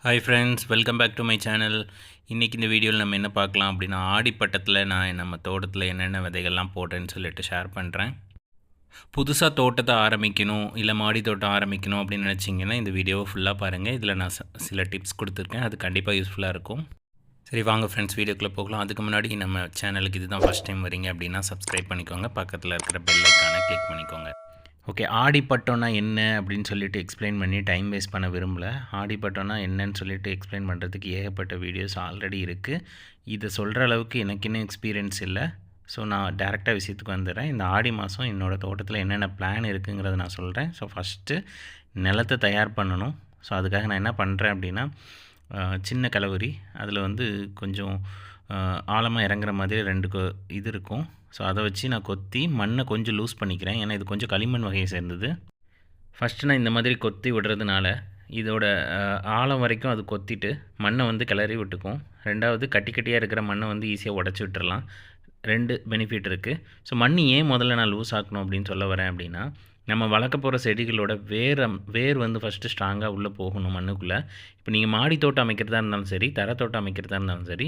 Hi friends, welcome back to my channel. இன்றைக்கி இந்த வீடியோவில் நம்ம என்ன பார்க்கலாம் அப்படின்னா, ஆடிப்பட்டத்தில் நான் நம்ம தோட்டத்தில் என்னென்ன விதைகள்லாம் போட்டேன்னு சொல்லிட்டு ஷேர் பண்ணுறேன். புதுசாக தோட்டத்தை ஆரம்பிக்கணும், இல்லை மாடி தோட்டம் ஆரம்பிக்கணும் அப்படின்னு நினச்சிங்கன்னா இந்த வீடியோவை ஃபுல்லாக பாருங்கள். இதில் நான் சில டிப்ஸ் கொடுத்துருக்கேன், அது கண்டிப்பாக யூஸ்ஃபுல்லாக இருக்கும். சரி வாங்க ஃப்ரெண்ட்ஸ், வீடியோக்குள்ளே போகலாம். அதுக்கு முன்னாடி நம்ம சேனலுக்கு இதுதான் ஃபஸ்ட் டைம் வரீங்க அப்படின்னா சப்ஸ்கிரைப் பண்ணிக்கோங்க, பக்கத்தில் இருக்கிற பெல் ஐக்கானை கிளிக் பண்ணிக்கோங்க. ஓகே, ஆடிப்பட்டம்னா என்ன அப்படின்னு சொல்லிட்டு எக்ஸ்பிளைன் பண்ணி டைம் வேஸ்ட் பண்ண விரும்பல. ஆடிப்பட்டம்னா என்னன்னு சொல்லிட்டு எக்ஸ்பிளைன் பண்ணுறதுக்கு ஏகப்பட்ட வீடியோஸ் ஆல்ரெடி இருக்குது. இதை சொல்கிற அளவுக்கு எனக்கு இன்னும் எக்ஸ்பீரியன்ஸ் இல்லை. ஸோ நான் டேரெக்டாக விஷயத்துக்கு வந்துடுறேன். இந்த ஆடி மாதம் என்னோடய தோட்டத்தில் என்னென்ன பிளான் இருக்குங்கிறத நான் சொல்கிறேன். ஸோ ஃபஸ்ட்டு நிலத்தை தயார் பண்ணணும். ஸோ அதுக்காக நான் என்ன பண்ணுறேன் அப்படின்னா, சின்ன கலவரி அதில் வந்து கொஞ்சம் ஆழமாக இறங்குற மாதிரி 2 இது இருக்கும். ஸோ அதை வச்சு நான் கொத்தி மண்ணை கொஞ்சம் லூஸ் பண்ணிக்கிறேன். ஏன்னா இது கொஞ்சம் களிமண் வகையை சேர்ந்தது. ஃபஸ்ட்டு நான் இந்த மாதிரி கொத்தி விடுறதுனால இதோட ஆழம் வரைக்கும் அது கொத்திட்டு மண்ணை வந்து கிளறி விட்டுக்கும். 2வது கட்டி கட்டியாக இருக்கிற மண்ணை வந்து ஈஸியாக உடச்சி விட்டுறலாம். 2 பெனிஃபிட் இருக்குது. ஸோ மண் ஏன் முதல்ல நான் லூஸ் ஆக்கணும் அப்படின்னு சொல்ல வரேன் அப்படின்னா, நம்ம வளர்க்க போகிற செடிகளோட வேர் வந்து ஃபஸ்ட்டு ஸ்ட்ராங்காக உள்ளே போகணும் மண்ணுக்குள்ளே. இப்போ நீங்கள் மாடி தோட்டம் அமைக்கிறதா இருந்தாலும் சரி, தோட்டம் அமைக்கிறதா இருந்தாலும் சரி,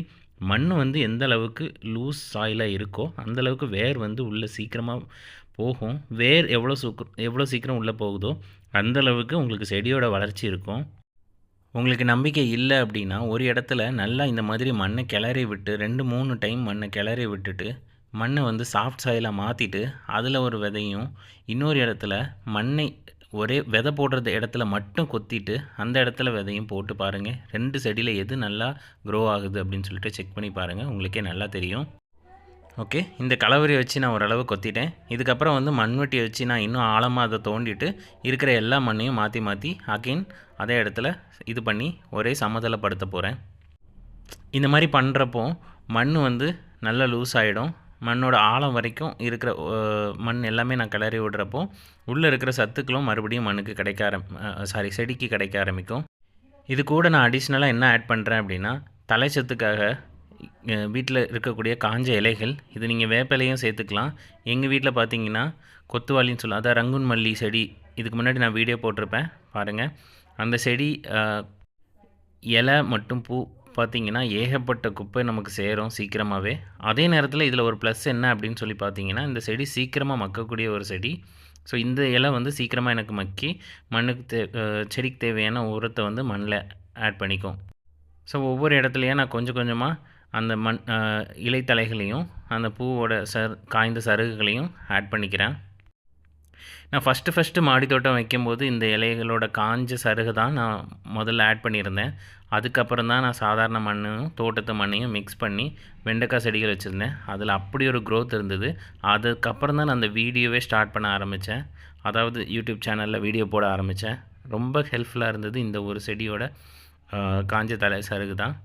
மண் வந்து எந்த அளவுக்கு லூஸ் சாயிலாக இருக்கோ அந்தளவுக்கு வேர் வந்து உள்ளே சீக்கிரமாக போகும். வேர் எவ்வளோ சீக்கிரம் உள்ளே போகுதோ அந்தளவுக்கு உங்களுக்கு செடியோட வளர்ச்சி இருக்கும். உங்களுக்கு நம்பிக்கை இல்லை அப்படின்னா, ஒரு இடத்துல நல்லா இந்த மாதிரி மண்ணை கிளறி விட்டு 2-3 டைம் மண்ணை கிளறி விட்டுட்டு மண்ணை வந்து சாஃப்ட் சாயிலாக மாற்றிட்டு அதில் ஒரு விதையும், இன்னொரு இடத்துல மண்ணை ஒரே விதை போடுறது இடத்துல மட்டும் கொத்திட்டு அந்த இடத்துல விதையும் போட்டு பாருங்கள். 2 செடியில் எது நல்லா க்ரோ ஆகுது அப்படின்னு சொல்லிட்டு செக் பண்ணி பாருங்கள், உங்களுக்கே நல்லா தெரியும். ஓகே, இந்த கலவரியை வச்சு நான் ஓரளவு கொத்திட்டேன். இதுக்கப்புறம் வந்து மண்வெட்டியை வச்சு நான் இன்னும் ஆழமாக அதை தோண்டிட்டு இருக்கிற எல்லா மண்ணையும் மாற்றி அகைன் அதே இடத்துல இது பண்ணி ஒரே சமதளப்படுத்த போகிறேன். இந்த மாதிரி பண்ணுறப்போ மண் வந்து நல்லா லூஸ் ஆகிடும். மண்ணோட ஆழம் வரைக்கும் இருக்கிற மண் எல்லாமே நான் கிளறி விடுறப்போ உள்ளே இருக்கிற சத்துக்களும் மறுபடியும் மண்ணுக்கு செடிக்கு கிடைக்க ஆரம்பிக்கும். இது கூட நான் அடிஷ்னலாக என்ன ஆட் பண்ணுறேன் அப்படின்னா, தலை சத்துக்காக வீட்டில் இருக்கக்கூடிய காஞ்ச இலைகள், இது நீங்கள் வேப்பிலையும் சேர்த்துக்கலாம். எங்கள் வீட்டில் பார்த்தீங்கன்னா கொத்துவாளின்னு சொல்லலாம், அதான் ரங்குன் மல்லி செடி. இதுக்கு முன்னாடி நான் வீடியோ போட்டிருப்பேன் பாருங்கள். அந்த செடி இலை மட்டும் பூ பார்த்திங்கன்னா ஏகப்பட்ட குப்பை நமக்கு சேரும் சீக்கிரமாகவே. அதே நேரத்தில் இதில் ஒரு ப்ளஸ் என்ன அப்படின்னு சொல்லி பார்த்தீங்கன்னா, இந்த செடி சீக்கிரமாக மக்கக்கூடிய ஒரு செடி. ஸோ இந்த இலை வந்து சீக்கிரமாக எனக்கு மக்கி மண்ணுக்கு செடிக்கு தேவையான உரத்தை வந்து மண்ணில் ஆட் பண்ணிக்கும். ஸோ ஒவ்வொரு இடத்துலையும் நான் கொஞ்சம் கொஞ்சமாக அந்த இலைத்தலைகளையும் அந்த பூவோட காய்ந்த சருகுகளையும் ஆட் பண்ணிக்கிறேன். நான் ஃபஸ்ட்டு மாடி தோட்டம் வைக்கும்போது இந்த இலைகளோட காஞ்ச சருகு தான் நான் முதல்ல ஆட் பண்ணியிருந்தேன். அதுக்கப்புறம் தான் நான் சாதாரண மண்ணும் தோட்டத்து மண்ணையும் மிக்ஸ் பண்ணி வெண்டைக்காய் செடிகள் வச்சுருந்தேன். அதில் அப்படி ஒரு க்ரோத் இருந்தது. அதுக்கப்புறம் தான் நான் அந்த வீடியோவே ஸ்டார்ட் பண்ண ஆரம்பித்தேன். அதாவது யூடியூப் சேனலில் வீடியோ போட ஆரம்பித்தேன். ரொம்ப ஹெல்ப்ஃபுல்லாக இருந்தது இந்த ஒரு செடியோட காஞ்ச தலை சருகு தான்.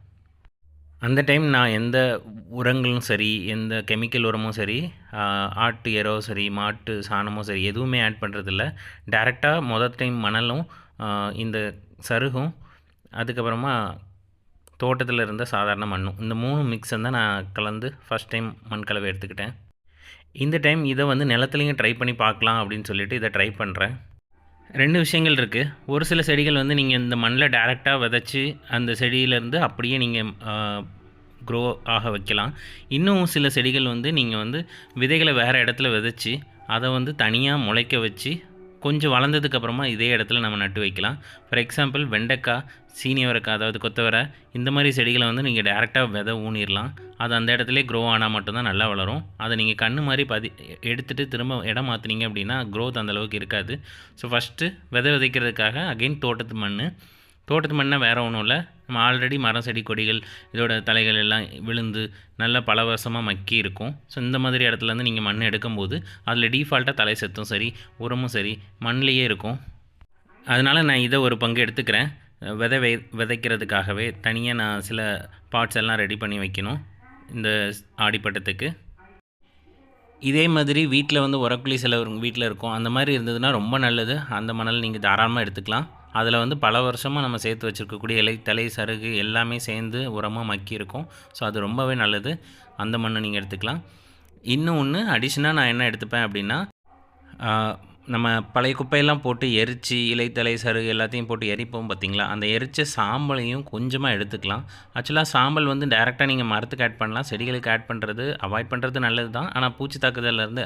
அந்த டைம் நான் எந்த உரங்களும் சரி, எந்த கெமிக்கல் உரமும் சரி, ஆட்டு எரோ சரி, மாட்டு சாணமோ சரி, எதுவுமே ஆட் பண்ணுறதில்ல. டைரெக்டாக டைம் மணலும் இந்த சருகும் அதுக்கப்புறமா தோட்டத்தில் இருந்த சாதாரண மண்ணும், இந்த 3 மிக்ஸை தான் நான் கலந்து ஃபஸ்ட் டைம் மண் கலவை எடுத்துக்கிட்டேன். இந்த டைம் இதை வந்து நிலத்துலையும் ட்ரை பண்ணி பார்க்கலாம் அப்படின்னு சொல்லிட்டு இதை ட்ரை பண்ணுறேன். 2 விஷயங்கள் இருக்குது. ஒரு சில செடிகள் வந்து நீங்கள் இந்த மண்ணில் டைரெக்டாக விதைச்சி அந்த செடியிலேருந்து அப்படியே நீங்கள் க்ரோ ஆக வைக்கலாம். இன்னும் சில செடிகள் வந்து நீங்கள் வந்து விதைகளை வேறு இடத்துல விதைச்சி அதை வந்து தனியாக முளைக்க வச்சு கொஞ்சம் வளர்ந்ததுக்கப்புறமா இதே இடத்துல நம்ம நட்டு வைக்கலாம். ஃபார் எக்ஸாம்பிள் வெண்டைக்காய், சீனியவரைக்காய், அதாவது கொத்தவரை, இந்த மாதிரி செடிகளை வந்து நீங்கள் டேரெக்டாக விதை ஊனிடலாம். அது அந்த இடத்துல க்ரோ ஆனால் மட்டும்தான் நல்லா வளரும். அதை நீங்கள் கன்று மாதிரி எடுத்துகிட்டு திரும்ப இடம் மாற்றினீங்க அப்படின்னா க்ரோத் அந்தளவுக்கு இருக்காது. ஸோ ஃபஸ்ட்டு விதை விதைக்கிறதுக்காக அகெயின் தோட்டத்து மண்ணை வேறு ஒன்றும் இல்லை, நம்ம ஆல்ரெடி மரம் செடி கொடிகள் இதோட தலைகள் எல்லாம் விழுந்து நல்ல பல வருஷமாக மக்கி இருக்கும். ஸோ இந்த மாதிரி இடத்துலேருந்து நீங்கள் மண் எடுக்கும்போது அதில் டீஃபால்ட்டாக தலை சத்தும் சரி, உரமும் சரி மண்ணிலேயே இருக்கும். அதனால் நான் இதை ஒரு பங்கு எடுத்துக்கிறேன். விதைக்கிறதுக்காகவே தனியாக நான் சில பார்ட்ஸ் எல்லாம் ரெடி பண்ணி வைக்கணும் இந்த ஆடிப்பட்டத்துக்கு. இதே மாதிரி வீட்டில் வந்து உரக்குழி சில வீட்டில் இருக்கும், அந்த மாதிரி இருந்ததுன்னா ரொம்ப நல்லது. அந்த மணல் நீங்கள் தாராளமாக எடுத்துக்கலாம். அதில் வந்து பல வருஷமாக நம்ம சேர்த்து வச்சுருக்கக்கூடிய இலை, தலை, சருகு எல்லாமே சேர்ந்து உரமாக மக்கி இருக்கும். ஸோ அது ரொம்பவே நல்லது. அந்த மண்ணை நீங்கள் எடுத்துக்கலாம். இன்னும் ஒன்று அடிஷ்னலாக நான் என்ன எடுத்துப்பேன் அப்படின்னா, நம்ம பழைய குப்பையெல்லாம் போட்டு எரிச்சு, இலைத்தழை, சருகு எல்லாத்தையும் போட்டு எரிப்போம் பார்த்தீங்களா? அந்த எரிச்ச சாம்பலையும் கொஞ்சமா எடுத்துக்கலாம். ஆக்சுவலா சாம்பல் வந்து டைரக்ட்டா நீங்க மரத்துக்கு ஆட் பண்ணலாம். செடிகளுக்கு ஆட் பண்ணுறது அவாய்ட் பண்ணுறது நல்லது தான். ஆனா பூச்சி தாக்குதல்லேருந்து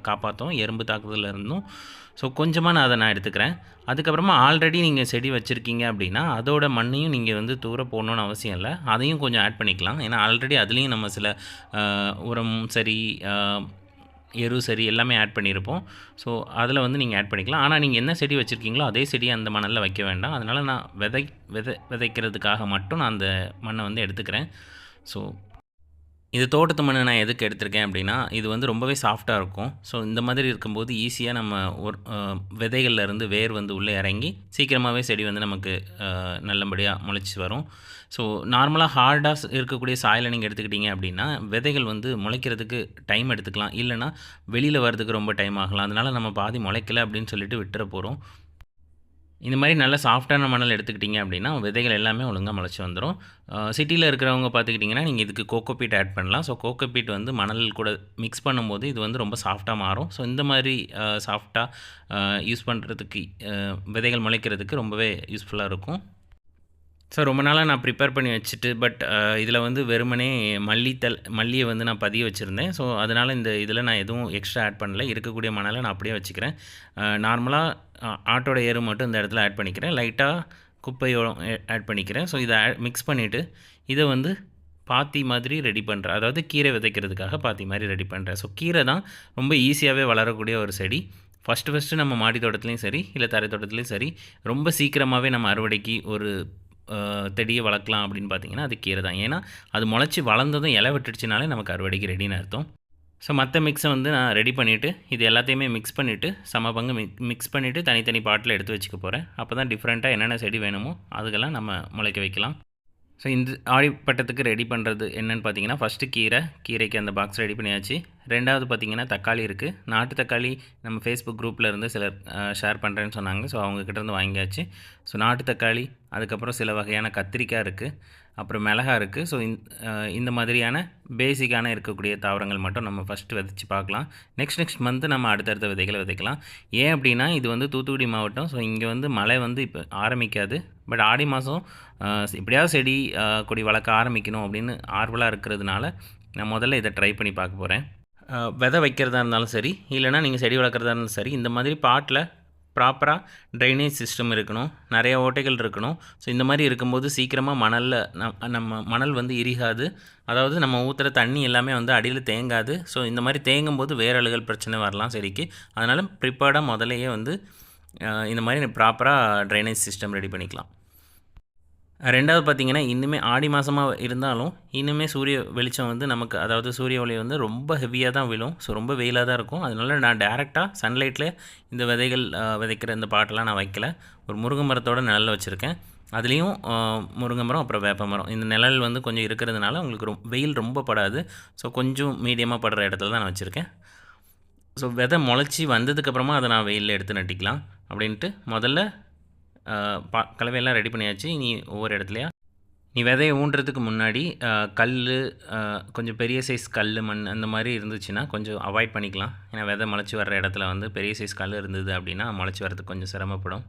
காப்பாத்தும். எறும்பு தாக்குதல்லேருந்தும். ஸோ கொஞ்சமா நான் எடுத்துக்கிறேன். அதுக்கப்புறமா ஆல்ரெடி நீங்க செடி வச்சிருக்கீங்க அப்படின்னா, அதோட மண்ணையும் நீங்க வந்து தூர போடணும்னு அவசியம் இல்ல. அதையும் கொஞ்சம் ஆட் பண்ணிக்கலாம். ஏன்னா ஆல்ரெடி அதுலயும் நம்ம சில அ உரம் சரி, அ எரு சரி எல்லாமே ஆட் பண்ணியிருப்போம். ஸோ அதில் வந்து நீங்கள் ஆட் பண்ணிக்கலாம். ஆனால் நீங்கள் என்ன செடி வச்சுருக்கீங்களோ அதே செடியை அந்த மணலில் வைக்க வேண்டாம். அதனால் நான் விதைக்கிறதுக்காக மட்டும் நான் அந்த மண்ணை வந்து எடுத்துக்கிறேன். ஸோ இது தோட்டத்து மண்ணு நான் எதுக்கு எடுத்திருக்கேன் அப்படின்னா, இது வந்து ரொம்பவே சாஃப்ட்டா இருக்கும். ஸோ இந்த மாதிரி இருக்கும்போது ஈஸியா நம்ம ஒரு விதைகள்ல இருந்து வேர் வந்து உள்ளே இறங்கி, சீக்கிரமாவே செடி வந்து நமக்கு நல்லபடியா முளைச்சு வரும். ஸோ நார்மலா ஹார்டா இருக்கக்கூடிய சாயில நீங்க எடுத்துக்கிட்டீங்க அப்படின்னா, விதைகள் வந்து முளைக்கிறதுக்கு டைம் எடுத்துக்கலாம். இல்லன்னா வெளியில வரதுக்கு ரொம்ப டைம் ஆகலாம். அதனால நம்ம பாதி முளைக்கல அப்படின்னு சொல்லிட்டு விட்டுற போறோம். இந்த மாதிரி நல்ல சாஃப்ட்டான மணல் எடுத்துக்கிட்டிங்க அப்படின்னா, விதைகள் எல்லாமே ஒழுங்கா முளைச்சு வந்துரும். சிட்டியில இருக்கிறவங்க பார்த்துக்கிட்டிங்கன்னா, நீங்க இதுக்கு கோகோபீட் ஆட் பண்ணலாம். ஸோ கோகோபீட் வந்து மணல் கூட மிக்ஸ் பண்ணும்போது, இது வந்து ரொம்ப சாஃப்ட்டா மாறும். ஸோ இந்த மாதிரி சாஃப்ட்டா யூஸ் பண்ணுறதுக்கு விதைகள் முளைக்கிறதுக்கு ரொம்பவே யூஸ்ஃபுல்லா இருக்கும். ஸோ ரொம்ப நாளா நான் ப்ரிப்பேர் பண்ணி வச்சுட்டு, பட் இதில வந்து வெறுமனே மல்லிய வந்து நான் பதிய வச்சிருந்தேன். ஸோ அதனால இந்த இதில நான் எதுவும் எக்ஸ்ட்ரா ஆட் பண்ணல. இருக்கக்கூடிய மணல நான் அப்படியே வச்சுக்கிறேன். நார்மலா ஆட்டோட எரு மட்டும் இந்த இடத்துல ஆட் பண்ணிக்கிறேன். லைட்டா குப்பையும் ஆட் பண்ணிக்கிறேன். ஸோ இத மிக்ஸ் பண்ணிவிட்டு, இத வந்து பாத்தி மாதிரி ரெடி பண்ணுறேன். அதாவது கீரை விதைக்கிறதுக்காக பாத்தி மாதிரி ரெடி பண்ணுறேன். ஸோ கீரை தான் ரொம்ப ஈஸியாவே வளரக்கூடிய ஒரு செடி. ஃபஸ்ட்டு நம்ம மாடி தோட்டத்துலயும் சரி, இல்ல தரை தோட்டத்துலயும் சரி, ரொம்ப சீக்கிரமாவே நம்ம அறுவடைக்கு ஒரு செடியை வளர்க்கலாம் அப்படின்னு பார்த்தீங்கன்னா, அது கீரை தான். ஏன்னா, அது முளைச்சி வளர்ந்ததும் இலை விட்டுடுச்சுனாலே நமக்கு அறுவடைக்கு ரெடின்னு அர்த்தம். ஸோ மற்ற மிக்ஸை வந்து நான் ரெடி பண்ணிவிட்டு, இது எல்லாத்தையுமே மிக்ஸ் பண்ணிவிட்டு, சம பங்கு மிக்ஸ் பண்ணிவிட்டு தனித்தனி பாட்டில் எடுத்து வச்சுக்க போகிறேன். அப்போ தான் டிஃப்ரெண்ட்டாக என்னென்ன செடி வேணுமோ அதுக்கெல்லாம் நம்ம முளைக்க வைக்கலாம். ஸோ இந்த ஆடிப்பட்டத்துக்கு ரெடி பண்ணுறது என்னென்னு பார்த்தீங்கன்னா, ஃபஸ்ட்டு கீரைக்கு அந்த பாக்ஸ் ரெடி பண்ணியாச்சு. 2வது பார்த்தீங்கன்னா தக்காளி இருக்குது. நாட்டு தக்காளி நம்ம ஃபேஸ்புக் குரூப்பில் இருந்து சிலர் ஷேர் பண்ணுறேன்னு சொன்னாங்க. ஸோ அவங்கக்கிட்டேருந்து வாங்கியாச்சு. ஸோ நாட்டு தக்காளி, அதுக்கப்புறம் சில வகையான கத்திரிக்காய் இருக்குது, அப்புறம் மிளகா இருக்குது. ஸோ இந்த மாதிரியான பேசிக்கான இருக்கக்கூடிய தாவரங்கள் மட்டும் நம்ம ஃபஸ்ட்டு விதைச்சி பார்க்கலாம். நெக்ஸ்ட் மந்த்து நம்ம அடுத்தடுத்த விதைகளை விதைக்கலாம். ஏன் அப்படின்னா, இது வந்து தூத்துக்குடி மாவட்டம். ஸோ இங்கே வந்து மழை வந்து இப்போ ஆரம்பிக்காது. பட் ஆடி மாதம் எப்படியாவது செடி கொடி வளர்க்க ஆரம்பிக்கணும் அப்படின்னு ஆர்வலாக இருக்கிறதுனால, நான் முதல்ல இதை ட்ரை பண்ணி பார்க்க போகிறேன். விதை வைக்கிறதா இருந்தாலும் சரி, இல்லைனா நீங்கள் செடி வளர்க்குறதா இருந்தாலும் சரி, இந்த மாதிரி பாட்டில் ப்ராப்பராக ட்ரைனேஜ் சிஸ்டம் இருக்கணும், நிறைய ஓட்டைகள் இருக்கணும். ஸோ இந்த மாதிரி இருக்கும்போது சீக்கிரமாக மணலில் நம்ம மணல் வந்து இரிகாது. அதாவது நம்ம ஊற்றுற தண்ணி எல்லாமே வந்து அடியில் தேங்காது. ஸோ இந்த மாதிரி தேங்கும்போது வேரழுகல் பிரச்சனை வரலாம் செடிக்கு. அதனால் ப்ரிப்பேர்டாக முதலையே வந்து இந்த மாதிரி ப்ராப்பராக ட்ரைனேஜ் சிஸ்டம் ரெடி பண்ணிக்கலாம். 2வது பார்த்தீங்கன்னா, இன்னுமே ஆடி மாதமா இருந்தாலும், இன்னுமே சூரிய வெளிச்சம் வந்து நமக்கு, அதாவது சூரிய ஒளி வந்து ரொம்ப ஹெவியாக தான் விழும். ஸோ ரொம்ப வெயிலாக தான் இருக்கும். அதனால நான் டேரெக்டாக சன்லைட்டில் இந்த விதைகள் விதைக்கிற இந்த பாட்டெல்லாம் நான் வைக்கல. ஒரு முருங்கை மரத்தோட நிழல்ல வச்சுருக்கேன். அதுலேயும் முருங்கை மரம், அப்புறம் வேப்ப மரம். இந்த நிழல் வந்து கொஞ்சம் இருக்கிறதுனால உங்களுக்கு வெயில் ரொம்ப படாது. ஸோ கொஞ்சம் மீடியமாக படுற இடத்துல தான் நான் வச்சுருக்கேன். ஸோ விதை முளைச்சி வந்ததுக்கப்புறமா அதை நான் வெயிலில் எடுத்து நட்டிக்கலாம் அப்படின்ட்டு முதல்ல கலவையெல்லாம் ரெடி பண்ணியாச்சு. இனி ஒவ்வொரு இடத்துலையா நீ விதைய ஊன்றதுக்கு முன்னாடி கல், கொஞ்சம் பெரிய சைஸ் கல், மண் அந்த மாதிரி இருந்துச்சுன்னா கொஞ்சம் அவாய்ட் பண்ணிக்கலாம். ஏன்னா விதை முளைச்சி வர்ற இடத்துல வந்து பெரிய சைஸ் கல் இருந்தது அப்படின்னா முளைச்சி வரதுக்கு கொஞ்சம் சிரமப்படும்.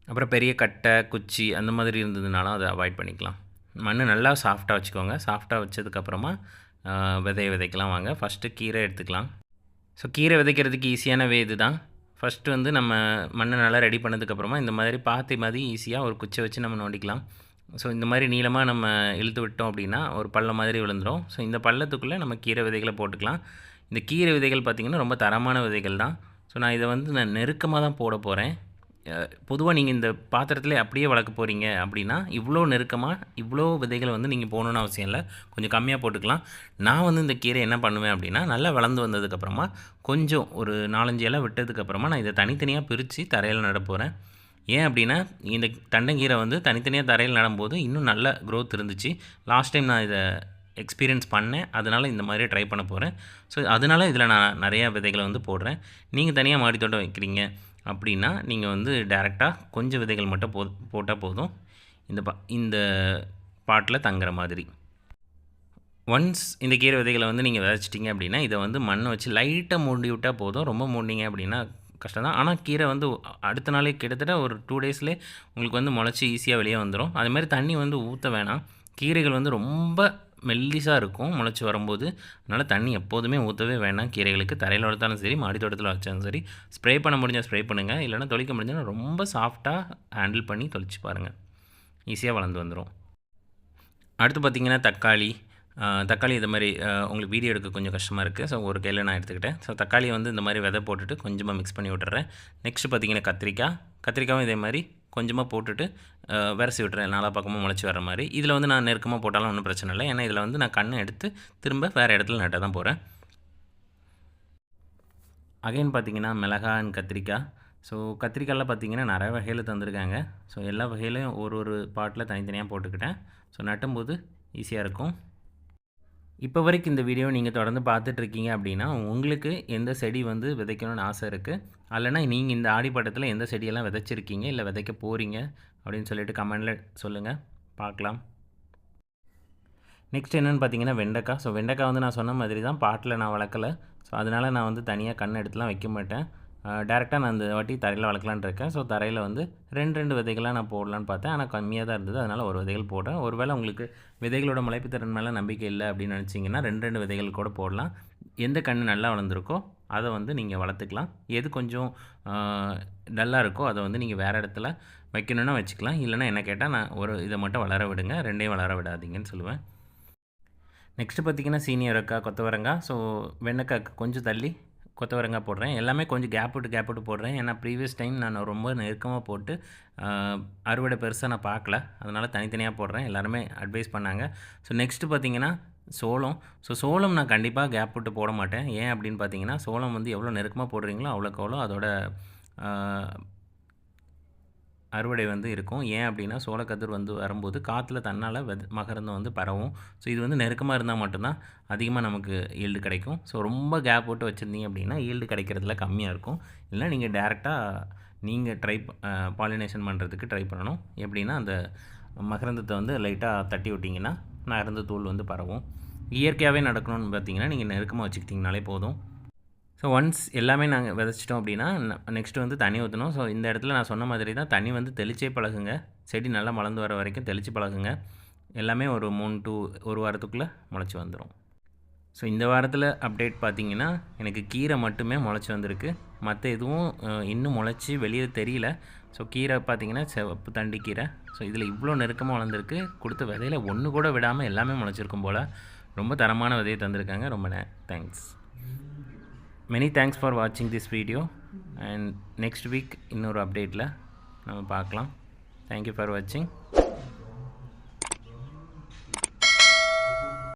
அப்புறம் பெரிய கட்டை, குச்சி அந்த மாதிரி இருந்ததுனாலும் அதை அவாய்ட் பண்ணிக்கலாம். மண் நல்லா சாஃப்டாக வச்சுக்கோங்க. சாஃப்டாக வச்சதுக்கப்புறமா விதையை விதைக்கலாம். வாங்க ஃபஸ்ட்டு கீரை எடுத்துக்கலாம். ஸோ கீரை விதைக்கிறதுக்கு ஈஸியான வே இது தான். ஃபஸ்ட்டு வந்து நம்ம மண்ணை நல்லா ரெடி பண்ணதுக்கப்புறமா இந்த மாதிரி பாத்தி மாதிரி ஈஸியாக ஒரு குச்சை வச்சு நம்ம நோண்டிக்கலாம். ஸோ இந்த மாதிரி நீளமாக நம்ம இழுத்து விட்டோம் அப்படின்னா ஒரு பள்ளம் மாதிரி விழுந்துடும். ஸோ இந்த பள்ளத்துக்குள்ளே நம்ம கீரை விதைகளை போட்டுக்கலாம். இந்த கீரை விதைகள் பார்த்திங்கன்னா ரொம்ப தரமான விதைகள் தான். ஸோ நான் இதை வந்து நான் நெருக்கமாக தான் போட போகிறேன். பொதுவாக நீங்கள் இந்த பாத்திரத்தில் அப்படியே வளர்க்க போகிறீங்க அப்படின்னா இவ்வளோ நெருக்கமாக இவ்வளோ விதைகளை வந்து நீங்கள் போகணுன்னு அவசியம் இல்லை. கொஞ்சம் கம்மியாக போட்டுக்கலாம். நான் வந்து இந்த கீரை என்ன பண்ணுவேன் அப்படின்னா, நல்லா வளர்ந்து வந்ததுக்கப்புறமா கொஞ்சம் ஒரு 4-5 இலை விட்டதுக்கப்புறமா நான் இதை தனித்தனியாக பிரித்து தரையில் நட போகிறேன். ஏன் அப்படின்னா, இந்த தண்டங்கீரை வந்து தனித்தனியாக தரையில் நடும்போது இன்னும் நல்ல க்ரோத் இருந்துச்சு. லாஸ்ட் டைம் நான் இதை எக்ஸ்பீரியன்ஸ் பண்ணேன். அதனால் இந்த மாதிரி ட்ரை பண்ண போகிறேன். ஸோ அதனால் இதில் நான் நிறையா விதைகளை வந்து போடுறேன். நீங்கள் தனியாக மாடி தோட்டம் வைக்கிறீங்க அப்படின்னா நீங்கள் வந்து டைரெக்டாக கொஞ்சம் விதைகள் மட்டும் போட்டால் போதும். இந்த பாட்டில் தங்குற மாதிரி. ஒன்ஸ் இந்த கீரை விதைகளை வந்து நீங்கள் விதைச்சிட்டிங்க அப்படின்னா, இதை வந்து மண்ணை வச்சு லைட்டாக மூடி விட்டால் போதும். ரொம்ப மூடினீங்க அப்படின்னா கஷ்டம் தான். ஆனால் கீரை வந்து அடுத்த நாளே கிட்டத்தட்ட ஒரு 2 டேஸ்லேயே உங்களுக்கு வந்து முளைச்சி ஈஸியாக வெளியே வந்துடும். அதேமாதிரி தண்ணி வந்து ஊற்ற வேணாம். கீரைகள் வந்து ரொம்ப மெல்லிசாக இருக்கும் முளைச்சி வரும்போது. அதனால் தண்ணி எப்போதுமே ஊற்றவே வேணாம் கீரைகளுக்கு. தரையில் வளர்த்தாலும் சரி, மாடி தோட்டத்தில் வச்சாலும் சரி. ஸ்ப்ரே பண்ண முடிஞ்சால் ஸ்ப்ரே பண்ணுங்கள், இல்லைனா தொளிக்க முடிஞ்சால் ரொம்ப சாஃப்டாக ஹேண்டில் பண்ணி தொளிச்சு பாருங்கள். ஈஸியாக வளர்ந்து வந்துடும். அடுத்து பார்த்திங்கன்னா தக்காளி இது மாதிரி உங்களுக்கு வீடியோ எடுக்க கொஞ்சம் கஷ்டமாக இருக்குது. ஸோ ஒரு கையில் நான் எடுத்துக்கிட்டேன். ஸோ தக்காளியை வந்து இந்த மாதிரி விதை போட்டுட்டு கொஞ்சமாக மிக்ஸ் பண்ணி விட்டுறேன். நெக்ஸ்ட்டு பார்த்திங்கன்னா கத்திரிக்காயும் இதே மாதிரி கொஞ்சமாக போட்டுட்டு விரசி விட்டுறேன், நாலா பக்கமும் முளைச்சி வர மாதிரி. இதில் வந்து நான் நெருக்கமாக போட்டாலும் ஒன்றும் பிரச்சனை இல்லை, ஏன்னா இதில் வந்து நான் கண்ணை எடுத்து திரும்ப வேறு இடத்துல நட்ட தான் போகிறேன். அகைன் பார்த்திங்கன்னா மிளகாய் அண்ட் கத்திரிக்காய். ஸோ கத்திரிக்காயில் பார்த்திங்கன்னா நிறைய வகையில் தந்திருக்காங்க. ஸோ எல்லா வகையிலையும் ஒரு பாட்டில் தனித்தனியாக போட்டுக்கிட்டேன். ஸோ நட்டும்போது ஈஸியாக இருக்கும். இப்போ வரைக்கும் இந்த வீடியோ நீங்கள் தொடர்ந்து பார்த்துட்ருக்கீங்க அப்படின்னா, உங்களுக்கு எந்த செடி வந்து விதைக்கணும்னு ஆசை இருக்குது, அல்லனா நீங்கள் இந்த ஆடிப்பட்டத்தில் எந்த செடியெல்லாம் விதைச்சிருக்கீங்க, இல்லை விதைக்க போகிறீங்க அப்படின்னு சொல்லிட்டு கமெண்டில் சொல்லுங்கள், பார்க்கலாம். நெக்ஸ்ட் என்னென்னு பார்த்தீங்கன்னா வெண்டைக்காய். ஸோ வெண்டைக்காய் வந்து நான் சொன்ன மாதிரி தான் பாட்டில் நான் வளர்க்கலை. ஸோ அதனால் நான் வந்து தனியாக கண் எடுத்துலாம் வைக்க மாட்டேன். டேரெக்டாக நான் இந்த வாட்டி தரையில் வளர்க்கலான்னு இருக்கேன். ஸோ தரையில் வந்து 2 விதைகளாக நான் போடலான்னு பார்த்தேன். ஆனால் கம்மியாக தான் இருந்தது, அதனால் ஒரு விதைகள் போட்டேன். ஒருவேளை உங்களுக்கு விதைகளோட முளைப்புத்திறன் மேலே நம்பிக்கை இல்லை அப்படின்னு நினச்சிங்கன்னா 2 விதைகள் கூட போடலாம். எந்த கன்று நல்லா வளர்ந்துருக்கோ அதை வந்து நீங்கள் வளர்த்துக்கலாம். எது கொஞ்சம் டல்லாக இருக்கோ அதை வந்து நீங்கள் வேறு இடத்துல வைக்கணுன்னா வச்சுக்கலாம். இல்லைனா என்ன கேட்டால் நான் இதை மட்டும் வளர விடுங்க, 2ஐயும் வளர விடாதீங்கன்னு சொல்லுவேன். நெக்ஸ்ட்டு பார்த்திங்கன்னா சீனியரக்காய், கொத்தவரங்காய். ஸோ வெண்டைக்காய்க்கு கொஞ்சம் தள்ளி கொத்தவரங்காய் போடுறேன். எல்லாமே கொஞ்சம் கேப் விட்டு போடுறேன். ஏன்னா ப்ரீவியஸ் டைம் நான் ரொம்ப நெருக்கமாக போட்டு அறுவடை பெருசாக நான் பார்க்கல, அதனால் தனித்தனியாக போடுறேன். எல்லாருமே அட்வைஸ் பண்ணாங்க. ஸோ நெக்ஸ்ட்டு பார்த்திங்கன்னா சோளம். ஸோ சோளம் நான் கண்டிப்பாக கேப் விட்டு போட மாட்டேன். ஏன் அப்படின்னு பார்த்தீங்கன்னா, சோளம் வந்து எவ்வளோ நெருக்கமாக போடுறீங்களோ அவ்வளோக்கு அதோட அறுவடை வந்து இருக்கும். ஏன் அப்படின்னா சோளக்கதிர் வந்து வரும்போது காற்றுல தன்னால் மகரந்தம் வந்து பரவும். ஸோ இது வந்து நெருக்கமாக இருந்தால் மட்டும்தான் அதிகமாக நமக்கு ஈல்டு கிடைக்கும். ஸோ ரொம்ப கேப் போட்டு வச்சுருந்தீங்க அப்படின்னா ஈல்டு கிடைக்கிறதுல கம்மியாக இருக்கும். இல்லைனா நீங்கள் டேரெக்டாக நீங்கள் பாலினேஷன் பண்ணுறதுக்கு ட்ரை பண்ணணும். எப்படின்னா அந்த மகரந்தத்தை வந்து லைட்டாக தட்டி விட்டிங்கன்னா மகரந்த தூள் வந்து பரவும். இயற்கையாகவே நடக்கணும்னு பார்த்தீங்கன்னா நீங்கள் நெருக்கமாக வச்சுக்கிட்டிங்கனாலே போதும். ஸோ ஒன்ஸ் எல்லாமே நாங்கள் விதைச்சிட்டோம் அப்படின்னா நெக்ஸ்ட்டு வந்து தண்ணி ஊற்றணும். ஸோ இந்த இடத்துல நான் சொன்ன மாதிரி தான் தண்ணி வந்து தெளிச்சே பழகுங்க. செடி நல்லா மலர்ந்து வர வரைக்கும் தெளித்து பழகுங்க. எல்லாமே ஒரு 3 to 1 வாரத்துக்குள்ளே முளைச்சி வந்துடும். ஸோ இந்த வாரத்தில் அப்டேட் பார்த்திங்கன்னா எனக்கு கீரை மட்டுமே முளைச்சி வந்திருக்கு. மற்ற எதுவும் இன்னும் முளைச்சி வெளியே தெரியல. ஸோ கீரை பார்த்திங்கன்னா சிவப்பு தண்டி கீரை. ஸோ இதில் இவ்வளோ நெருக்கமாக வளர்ந்துருக்கு. கொடுத்த விதையில் ஒன்று கூட விடாமல் எல்லாமே முளைச்சிருக்கும் போல். ரொம்ப தரமான விதையை தந்திருக்காங்க. ரொம்ப thanks. Many thanks for watching this video, and next week இன்னொரு அப்டேட்டில் நம்ம பார்க்கலாம். Thank you for watching.